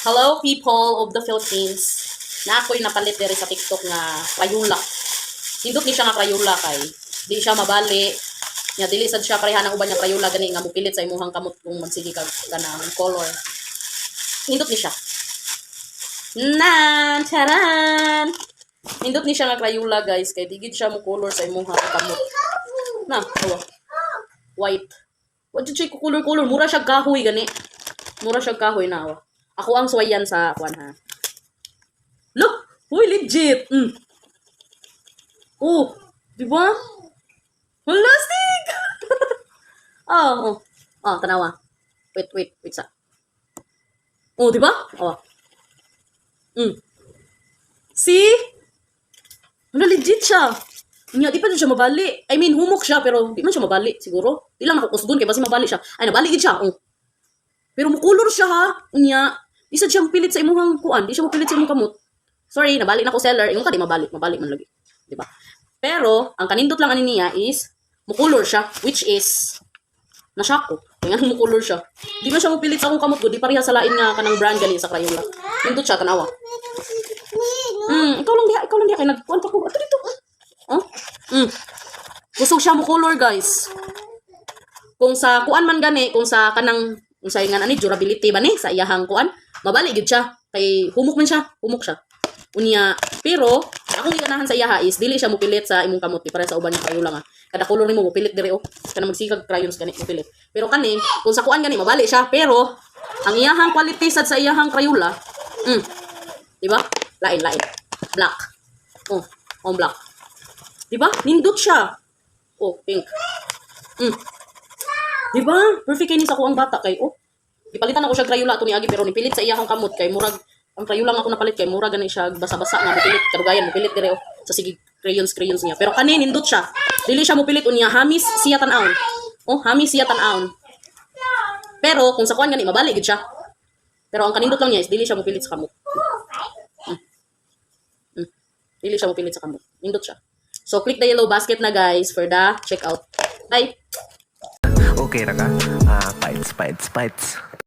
Hello people of the Philippines. Na ako'y napalit diri sa TikTok nga Crayola. Hindot ni siya nga Crayola kay di siya mabali. Nya dili sad siya pareha ng uban nga Crayola gani nga mupilit sa imuhang kamot kung magsige ka kanang color. Hindot ni siya. Nan, charan. Hindot ni siya nga Crayola guys kay digid siya mo color sa imuhang kamot. Na, awa. White. What did you color? Mura siya kahoy gani. Mura siya kahoy na awa. Ako ang suwayan sa kwan ha. Look! Uy, legit! Oh, di ba? Plastic! Tanawa. Wait sa. Oh, di ba? Oh. See? Wala, legit siya. Di pa siya mabali. I mean, humok siya, pero di man siya mabali, siguro. Di lang nakakusgon, kaya basi mabali siya. Ay, nabali gid siya. Oh. Pero mukulor siya ha. Isa siya mapilit sa imuhang kuan. Di siya mapilit sa imong kamot. Sorry, nabali na ko seller. Ingon ka di mabalik man lagi. Di ba? Pero, ang kanindot lang ani niya is mukulor siya, which is na-shock ko. Kaya nga mukulor siya. Di man siya mapilit sa akong kamot ko. Di pareha sa lain nga kanang brand gali sa Crayola. Nindot siya, tanawa. Ikaw lang diha. Kaya nagkuan pa ko. Ato dito. Kusog siya mukulor, guys. Kung sa kuan man gani, kung sa nga ani durability ba ni sa iyahang kuan, mabali gid siya kay humok siya. Unya, pero akong giganahan sa iyaha is dili siya mopilit sa imong kamot para sa uban nga Crayola nga. Kada color nimo mopilit diri kana magsikag crayons gani mopilit. Pero kani kung sa kuan gani mabali siya, pero ang iyahang quality sad sa iyahang Crayola, di ba? Lain. Black. Black. Di ba? Nindot siya. Pink. Di ba? Perfect ni sa kuang bata kay gipalitan ako siya Crayola ato ni agi pero nipilit sa iyahang kamot kay murag ang Crayola nga ako napalit kay murag gani siya basa-basa nga mopilit kadugayan mopilit dire sa sige crayons niya. Pero kani nindot siya. Dili siya mopilit unya hamis siya tan-aon. Hamis siya tan-aon. Pero kung sa kuan gani mabali gid siya. Pero ang kanindot lang niya is dili siya mopilit sa kamot. Dili siya mopilit sa kamot. Nindot siya. So click the yellow basket na guys for the checkout. Bye. Okay ra ka? Fights.